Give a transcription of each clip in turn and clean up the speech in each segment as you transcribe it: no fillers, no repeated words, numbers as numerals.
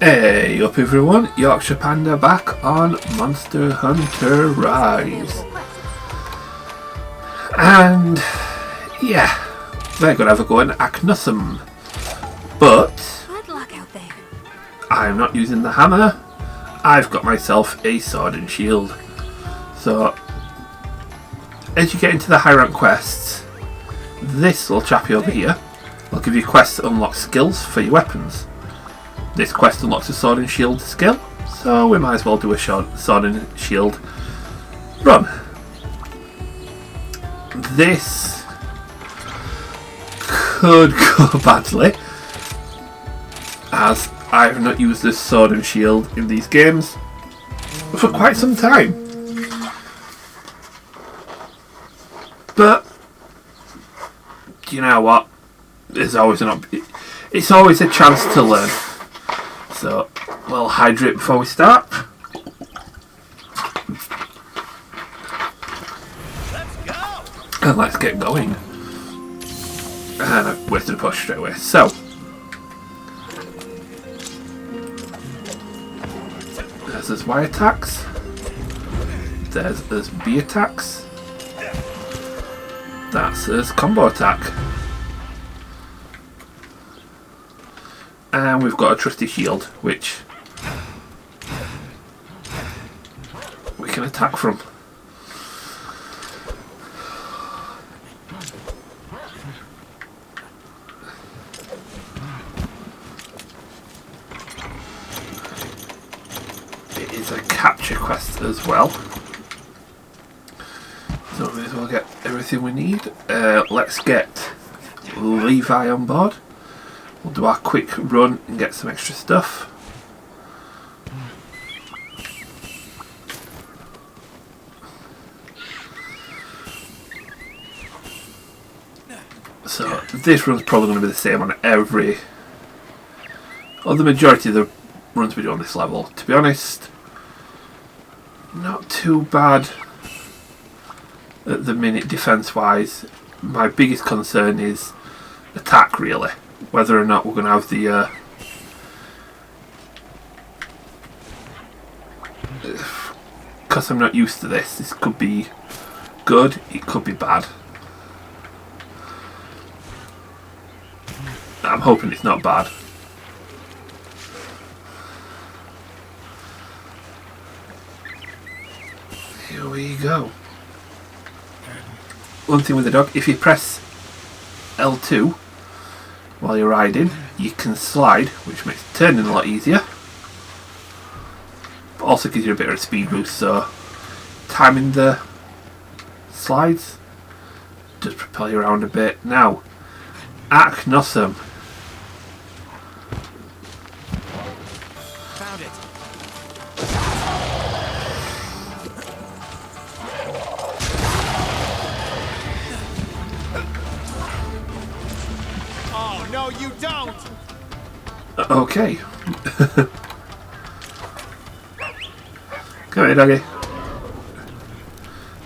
Hey up everyone, Yorkshire Panda back on Monster Hunter Rise. And yeah, we're gonna have a go at Aknosom. But I'm not using the hammer, I've got myself a sword and shield. So as you get into the high rank quests, this little chappy over here will give you quests to unlock skills for your weapons. This quest unlocks a sword and shield skill, so we might as well do a sword and shield run. This could go badly, as I have not used this sword and shield in these games for quite some time. But you know what? There's always it's always a chance to learn. So we'll hydrate before we start. Let's go. And let's get going. And I've wasted a push straight away. So there's Y attacks. There's B attacks. That's combo attack. And we've got a trusty shield, which we can attack from. It is a capture quest as well. So we may as well get everything we need. Let's get Levi on board. We'll do our quick run and get some extra stuff. So this run's probably going to be the same on every, or the majority of the runs we do on this level. To be honest, not too bad at the minute defense wise. My biggest concern is attack, really. Whether or not we're going to have the because I'm not used to this could be good, it could be bad. I'm hoping it's not bad. Here we go. One thing with the dog, if you press L2 while you're riding, you can slide, which makes turning a lot easier, but also gives you a bit of a speed boost, so timing the slides does propel you around a bit. Now, Aknosom. Found it. Oh, no, you don't! Okay. Come here, doggy.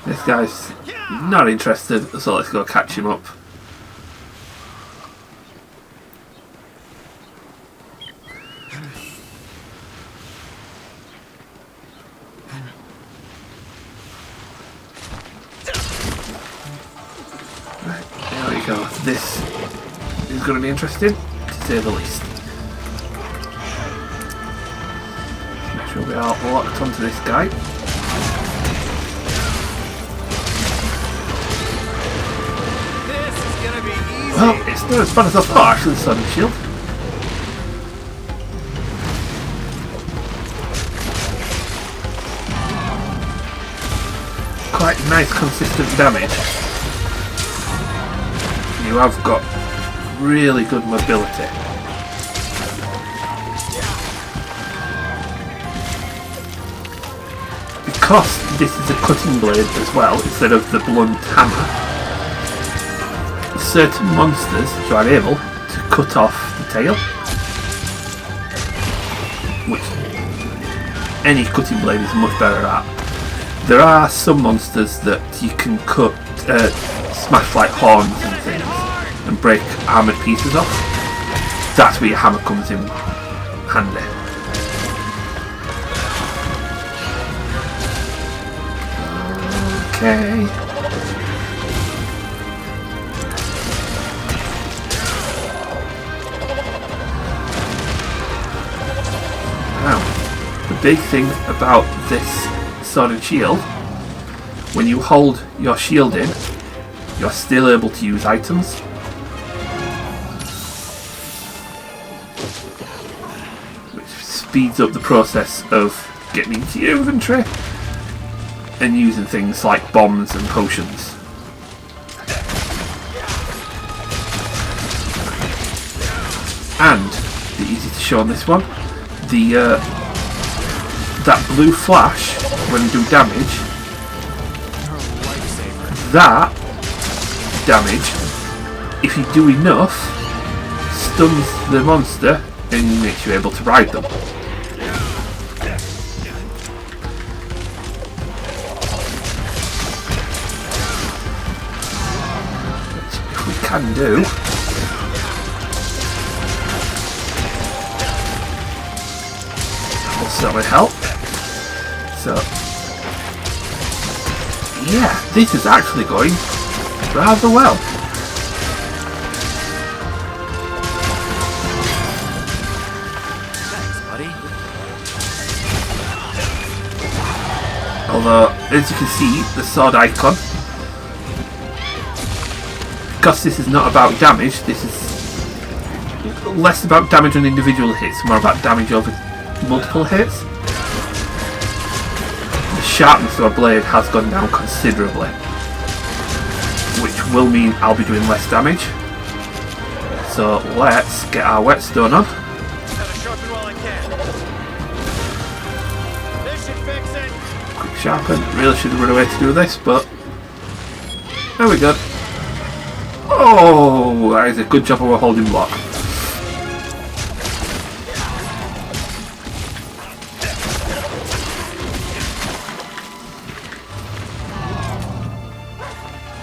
This guy's not interested, so let's go catch him up. Right, there we go. This is going to be interesting, to say the least. Make sure we are locked onto this guy. This is gonna be easy. Well, it's not as bad as I thought, actually, the Sword and Shield. Quite nice, consistent damage. You have got really good mobility. Because this is a cutting blade as well, instead of the blunt hammer, certain monsters you are able to cut off the tail, which any cutting blade is much better at. There are some monsters that you can cut, smash like horns and things, break armoured pieces off, that's where your hammer comes in handy. okay. Now, the big thing about this sword and shield, when you hold your shield in, you're still able to use items. Which speeds up the process of getting into your inventory and using things like bombs and potions. And, the easy to show on this one, that blue flash when you do damage, that damage, if you do enough, stuns the monster and makes you able to ride them. Which, if we can do, will certainly help. So, yeah, this is actually going rather well. Thanks, buddy. Although, as you can see, the sword icon, because this is not about damage, this is less about damage on individual hits, more about damage over multiple hits. The sharpness of our blade has gone down considerably, which will mean I'll be doing less damage. So let's get our whetstone on. Gotta sharpen while I can. This should fix it. Quick sharpen. Really should have run away to do this, but there we go. Oh, that is a good job of a holding block.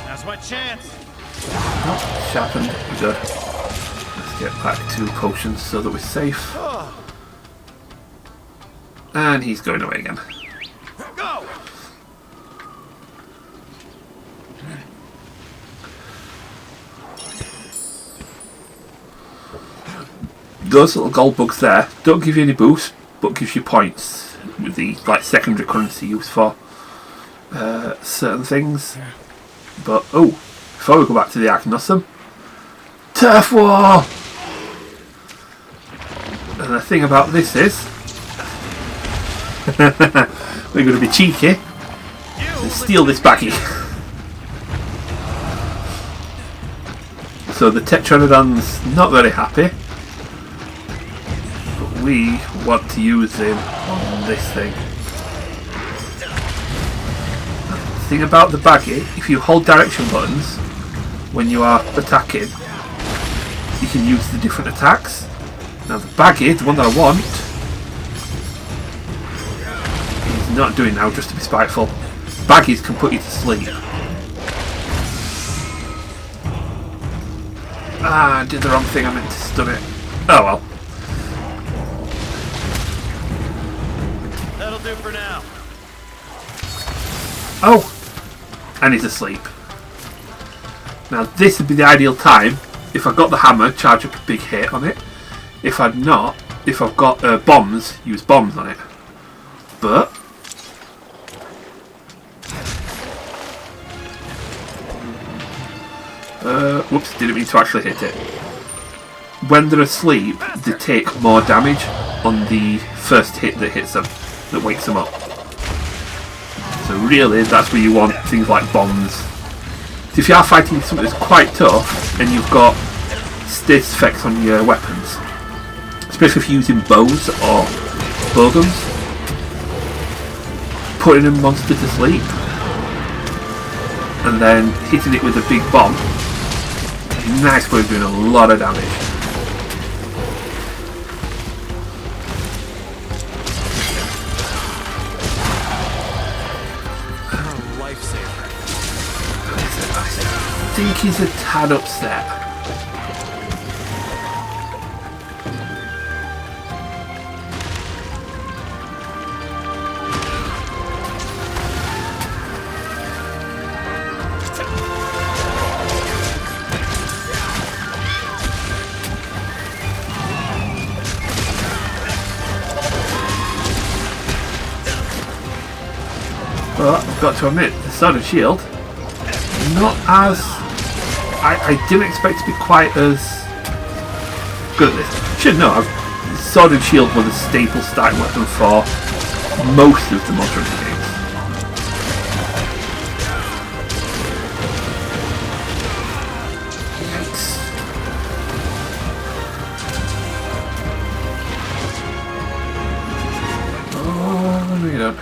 That's my chance. Oh, sharpened. Good. Let's get back to potions so that we're safe. And he's going away again. Go! Those little gold bugs there don't give you any boost, but gives you points with the secondary currency used for certain things. But oh, before we go back to the Aknosom, turf war. And the thing about this is, we're going to be cheeky and steal this baggie. So the Tetranodon's not very happy. We want to use him on this thing. The thing about the baggie, if you hold direction buttons when you are attacking, you can use the different attacks. Now the baggie, the one that I want, he's not doing now just to be spiteful. Baggies can put you to sleep. Ah, I did the wrong thing, I meant to stun it. Oh well. That'll do for now. Oh! And he's asleep. Now this would be the ideal time if I got the hammer, charge up a big hit on it. If I've not, if I've got bombs, use bombs on it. But whoops, didn't mean to actually hit it. When they're asleep, they take more damage on the first hit that hits them, that wakes them up. So really, that's where you want things like bombs. So if you are fighting something that's quite tough, and you've got status effects on your weapons, especially if you're using bows or bowguns, putting a monster to sleep, and then hitting it with a big bomb, nice way of doing a lot of damage. I think he's a tad upset. But I've got to admit, the sword and shield, not as... I didn't expect to be quite as good at this. Should know, sword and shield were the staple starting weapon for most of the Monster Hunter games. Yikes. Oh, what have we done?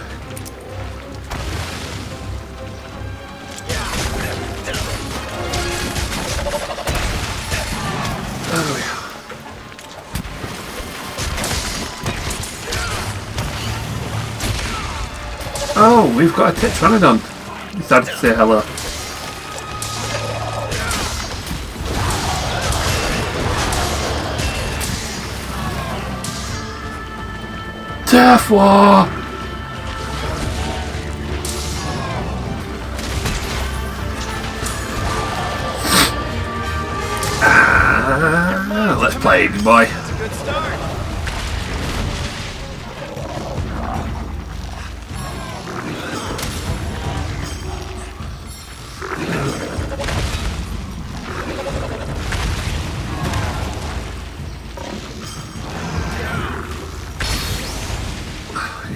Oh, we've got a Tetranodon. Decided to say hello. Turf War! Let's play, big boy. That's a good start.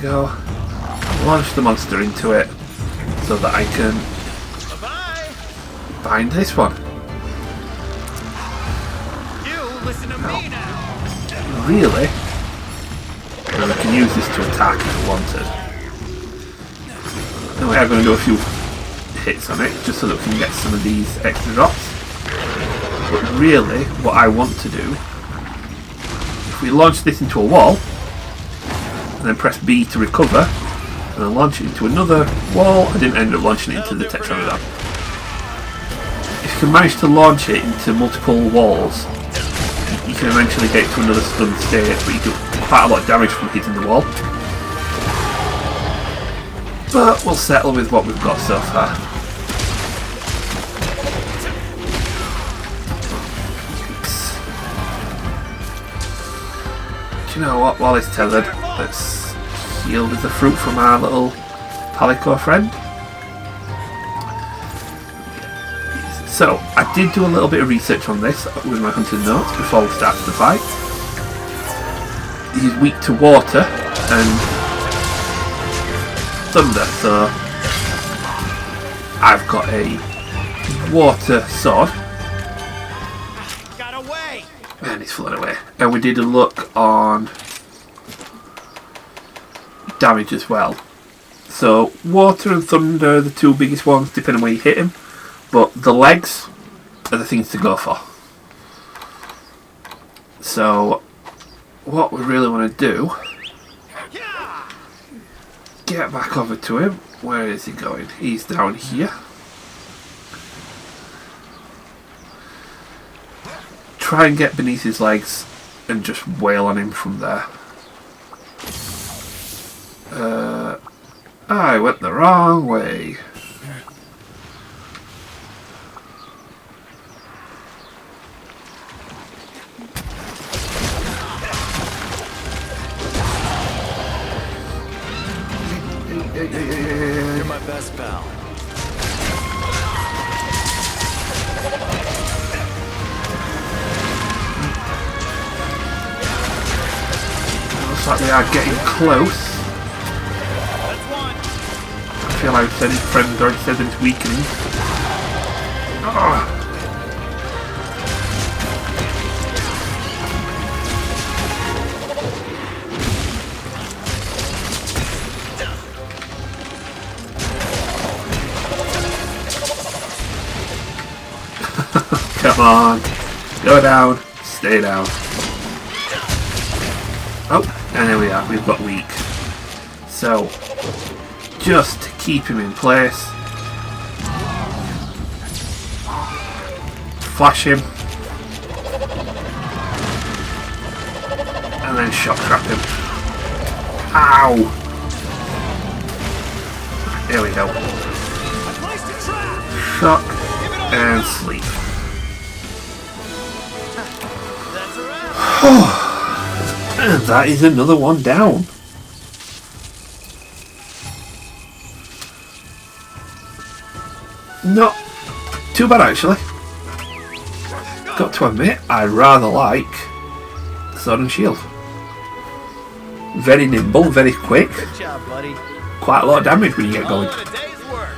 Go. Launch the monster into it so that I can Bye-bye. bind this one. You listen to me now. Really? And I can use this to attack if I wanted. Anyway, I'm going to do a few hits on it just so that we can get some of these extra drops. But really, what I want to do, if we launch this into a wall, and then press B to recover, and then launch it into another wall. I didn't end up launching it into the Tetranodon. If you can manage to launch it into multiple walls, you can eventually get to another stun state, but you do quite a lot of damage from hitting the wall. But we'll settle with what we've got so far. Do you know what? While it's tethered, let's heal with the fruit from our little Palico friend. So, I did do a little bit of research on this with my hunting notes before we started the fight. He's weak to water and thunder, so I've got a water sword. Got away. And he's flown away. And we did a look on damage as well. So water and thunder are the two biggest ones depending on where you hit him. But the legs are the things to go for. So what we really want to do, get back over to him. Where is he going? He's down here. Try and get beneath his legs and just wail on him from there. I went the wrong way. You're my best pal. Looks like they are getting close. That's one. I feel like his friend already said it's weakening. Oh. Come on, go down, stay down. Oh, and there we are, we've got weak. So, just to keep him in place, flash him, and then shock trap him. Ow! There we go. Shock and sleep. And that is another one down. Not too bad actually. Got to admit, I rather like the sword and shield. Very nimble, very quick. Good job, buddy. Quite a lot of damage when you get going. All in a day's work.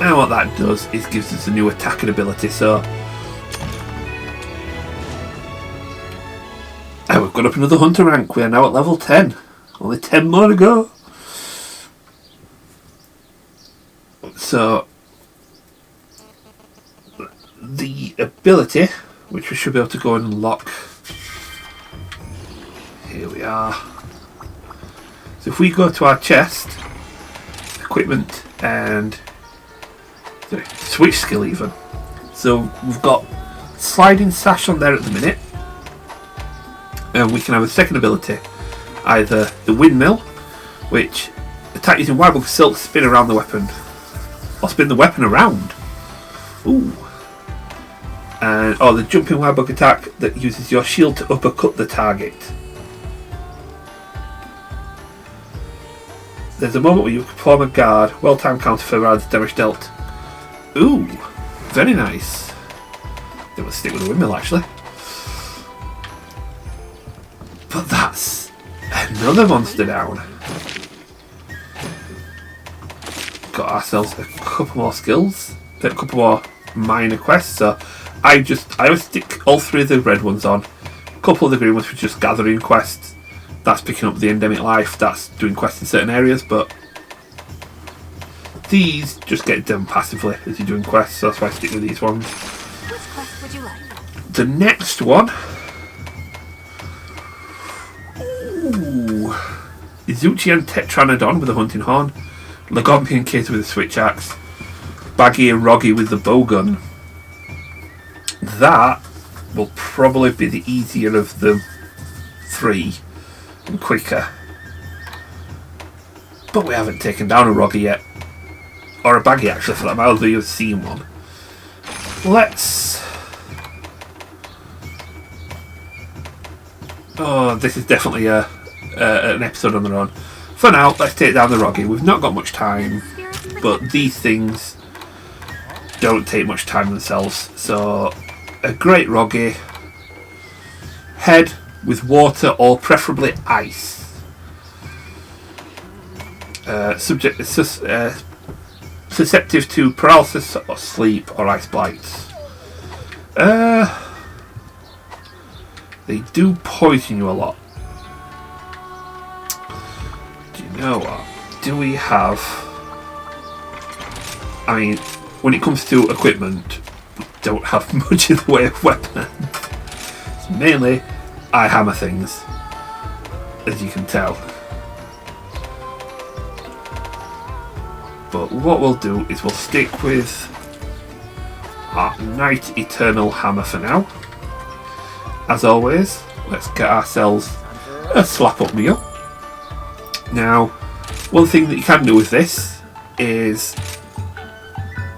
And what that does is gives us a new attacking ability. So, and we've got up another hunter rank. We are now at level 10. Only 10 more to go. So, the ability, which we should be able to go and unlock. Here we are. So if we go to our chest, equipment, and switch skill even. So we've got sliding sash on there at the minute. And we can have a second ability. Either the windmill, which attack using wild silk, spin around the weapon. Or spin the weapon around. Ooh. And or the jumping wirebug attack that uses your shield to uppercut the target. There's a moment where you perform a guard, well-timed counter for rounds damage dealt. Ooh, very nice. They will stick with the windmill actually. But that's another monster down. Got ourselves a couple more skills, a couple more minor quests. So I always stick all three of the red ones on. A couple of the green ones for just gathering quests. That's picking up the endemic life. That's doing quests in certain areas, but these just get done passively as you're doing quests. So that's why I stick with these ones. Which quest would you like? The next one. Ooh. Izuchi and Tetranodon with the hunting horn. Lagompi and Kato with the switch axe. Baggy and Wroggi with the bowgun. That will probably be the easier of the three and quicker. But we haven't taken down a Wroggi yet. Or a Baggy actually for that matter, although you've seen one. Let's... Oh, this is definitely an episode on their own. For now, let's take down the Wroggi. We've not got much time, but these things don't take much time themselves. So, a great Wroggi. Head with water or preferably ice. Susceptible to paralysis or sleep or ice blights. They do poison you a lot. Do you know what? Do we have... I mean, when it comes to equipment, we don't have much in the way of weapons. It's mainly, I hammer things, as you can tell. But what we'll do is we'll stick with our Night Eternal Hammer for now. As always, let's get ourselves a slap up meal. Now, one thing that you can do with this is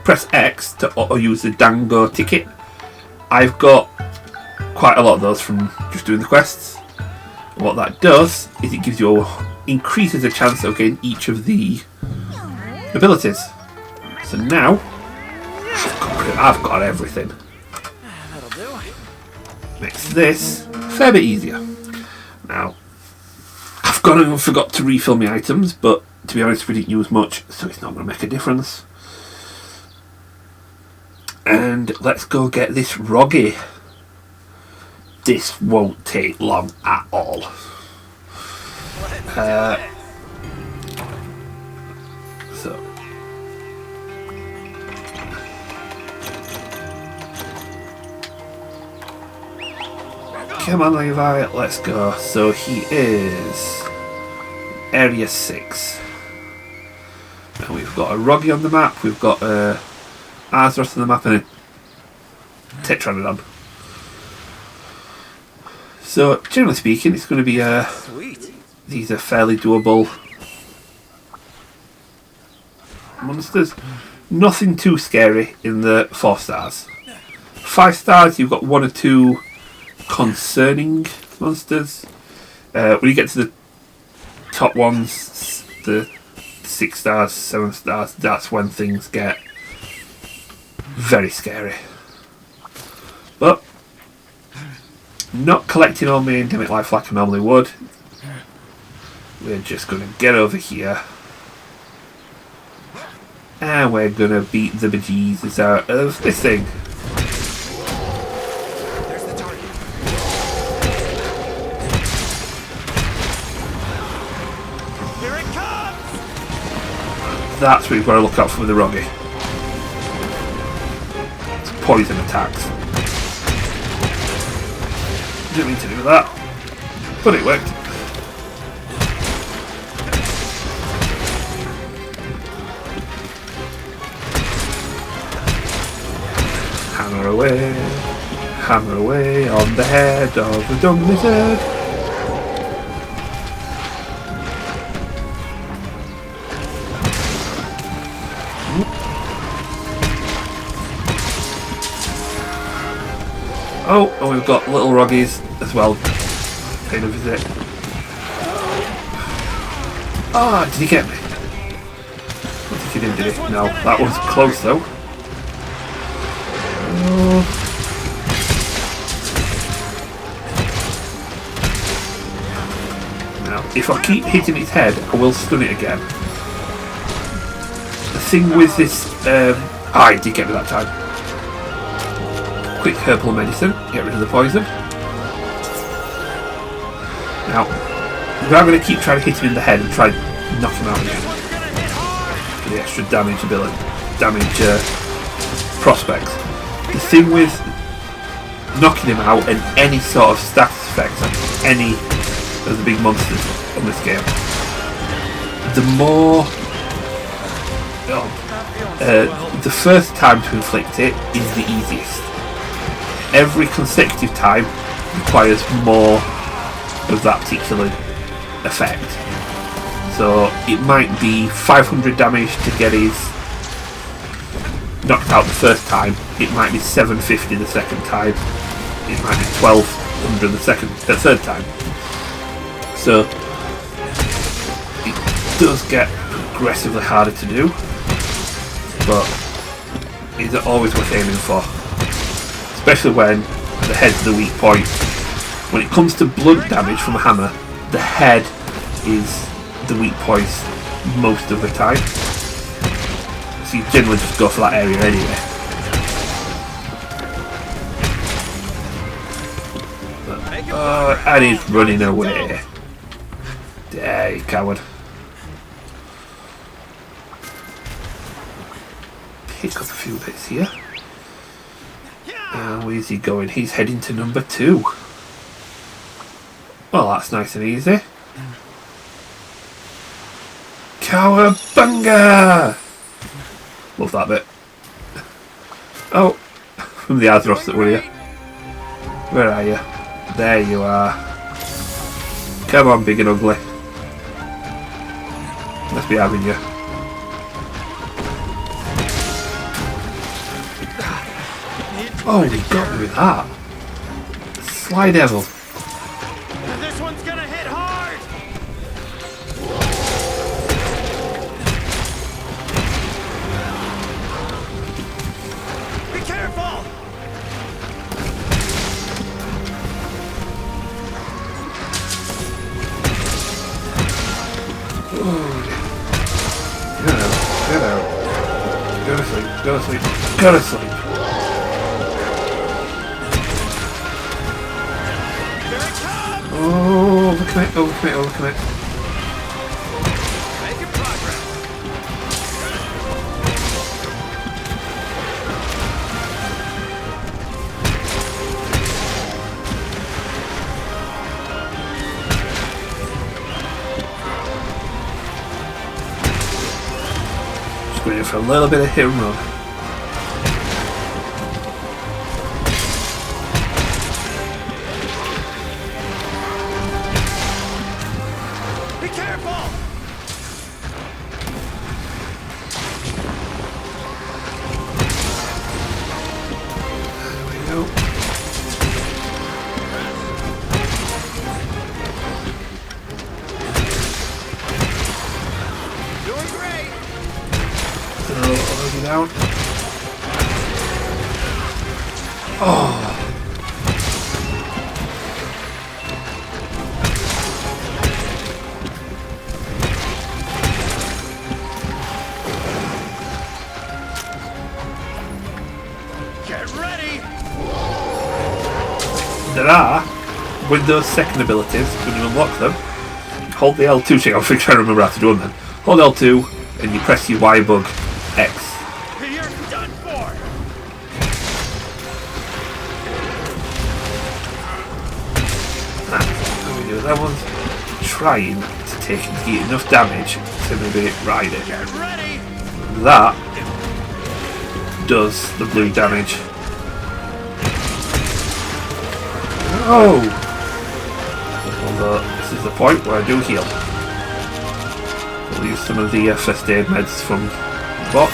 press X to auto use the Dango ticket. I've got quite a lot of those from just doing the quests. And what that does is it gives you increases the chance of getting each of the abilities. So now I've got everything. That'll do. Makes this a fair bit easier. Now, I've gone and forgot to refill my items, but to be honest, we didn't use much, so it's not going to make a difference. And let's go get this Wroggi. This won't take long at all. So. Come on, Levi, let's go. So he is Area 6. And we've got a Wroggi on the map, we've got a Azeroth on the map, and a Tetranodon. So, generally speaking, it's going to be Sweet. these are fairly doable monsters. Nothing too scary in the 4 stars. 5 stars, you've got 1 or 2 concerning monsters. When you get to the top ones, the 6 stars, 7 stars, that's when things get very scary. But not collecting all my endemic life like I normally would. We're just going to get over here. And we're going to beat the bejesus out of this thing. There's the target. Here it comes! That's what you've got to look out for with the Wroggi. It's poison attacks. Didn't mean to do that, but it worked. Hammer away on the head of the dumb lizard. Oh, and we've got little Wroggis as well. Paying a visit. Ah, did he get me? I don't think he did, did he? No, that was close though. Now, if I keep hitting its head, I will stun it again. The thing with this, I did get me that time. Quick herbal medicine, get rid of the poison. Now, we are going to keep trying to hit him in the head and try and knock him out again. For the extra damage prospects. The thing with knocking him out and any sort of status effects on any of the big monsters on this game, the more the first time to inflict it is the easiest. Every consecutive time requires more of that particular effect. So it might be 500 damage to get his knocked out the first time, it might be 750 the second time, it might be 1200 the third time. So it does get progressively harder to do, but it's always worth aiming for, especially when the head's the weak point. When it comes to blunt damage from a hammer, the head is the weak point most of the time. So you generally just go for that area anyway. And he's running away. There, you coward. Pick up a few bits here. And where's he going? He's heading to number 2. Well, that's nice and easy. Cowabunga! Love that bit. Oh, from the Azros that were you. Where are you? There you are. Come on, big and ugly. Must be having you. Oh, he got me with that. Sly devil. This one's gonna hit hard! Be careful! Get out. Go to sleep. Go to sleep. Go to sleep. Oh, overcommit, overcommit, overcommit. Making progress. Just waiting for a little bit of hit and run. Be careful! There we go. Doing great! Oh. Get ready! There are Windows second abilities when you unlock them. Hold the L2 check. I'm trying to remember how to do them then. Hold L2 and you press your Y bug X. You're done for! That one's trying to take enough damage to maybe ride it. Get ready! That does the blue damage. Oh! Although this is the point where I do heal. I'll use some of the first aid meds from the box.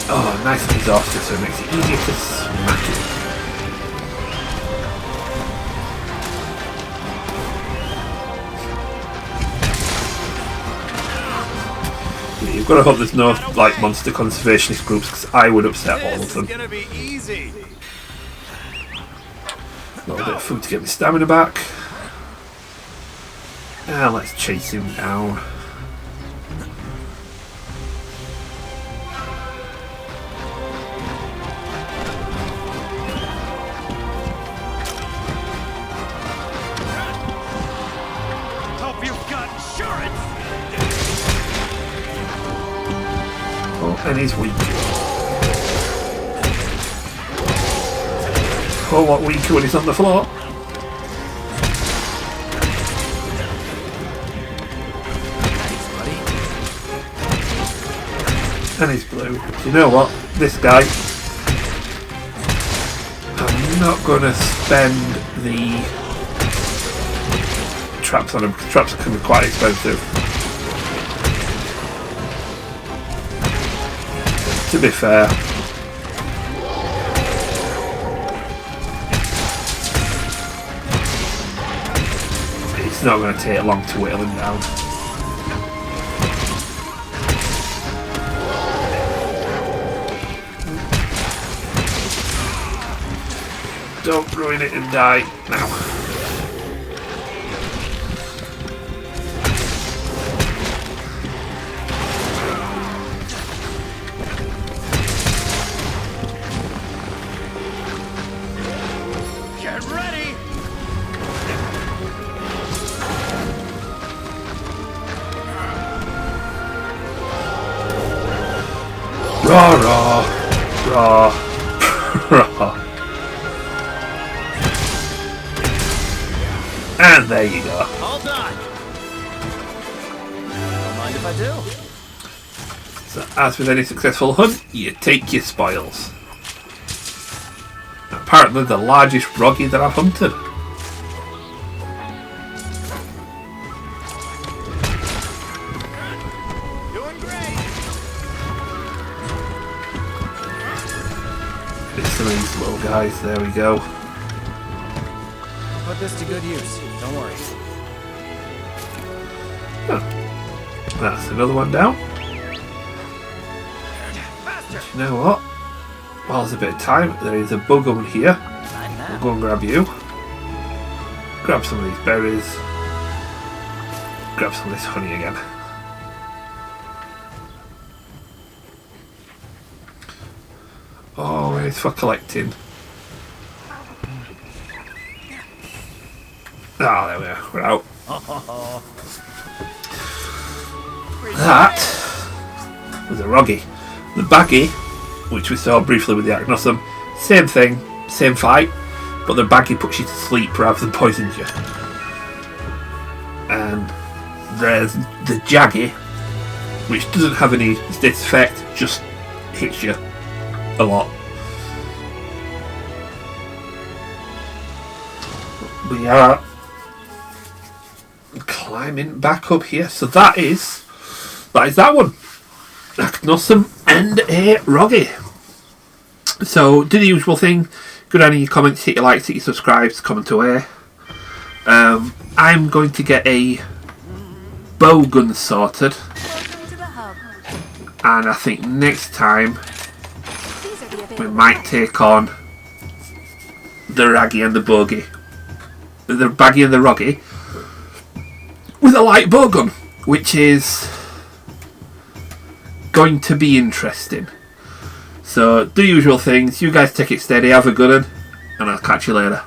Oh, nice and exhausted, so it makes it easier to smack it. Yeah, you've got to hope there's no like monster conservationist groups, because I would upset all of them. This is gonna be easy. A little bit of food to get my stamina back. Now let's chase him down. And he's weak. Oh, what weaker when he's on the floor. And he's blue. You know what? This guy, I'm not going to spend the traps on him, because traps can be quite expensive. To be fair, it's not going to take long to whittle him down. Don't ruin it and die now. Rah, rah, rah, rah. And there you go. All done. Don't mind if I do. So, as with any successful hunt, you take your spoils. Apparently the largest Wroggi that I've hunted. Some of these little guys, there we go. Put this to good use, don't worry. Oh, that's another one down. But you know what? While there's a bit of time, there is a bugum here. We'll go and grab you. Grab some of these berries. Grab some of this honey again. Oh, it's for collecting. Ah, there we are. We're out. That was a Wroggi. The baggy, which we saw briefly with the Aknosom, same thing, same fight, but the baggy puts you to sleep rather than poisons you. And there's the jaggy, which doesn't have any status effect, just hits you a lot. We are climbing back up here, so that is that one. Aknosom and a Wroggi. So do the usual thing, Good on your comments, hit your likes, hit your subscribes, comment away. I'm going to get a bow gun sorted, Welcome to the hub. and I think next time These are the we available might packs. take on the Raggy and the Bogey. The Baggy and the Roggy with a light bow gun, which is going to be interesting. So, do usual things. You guys take it steady, have a good one, and I'll catch you later.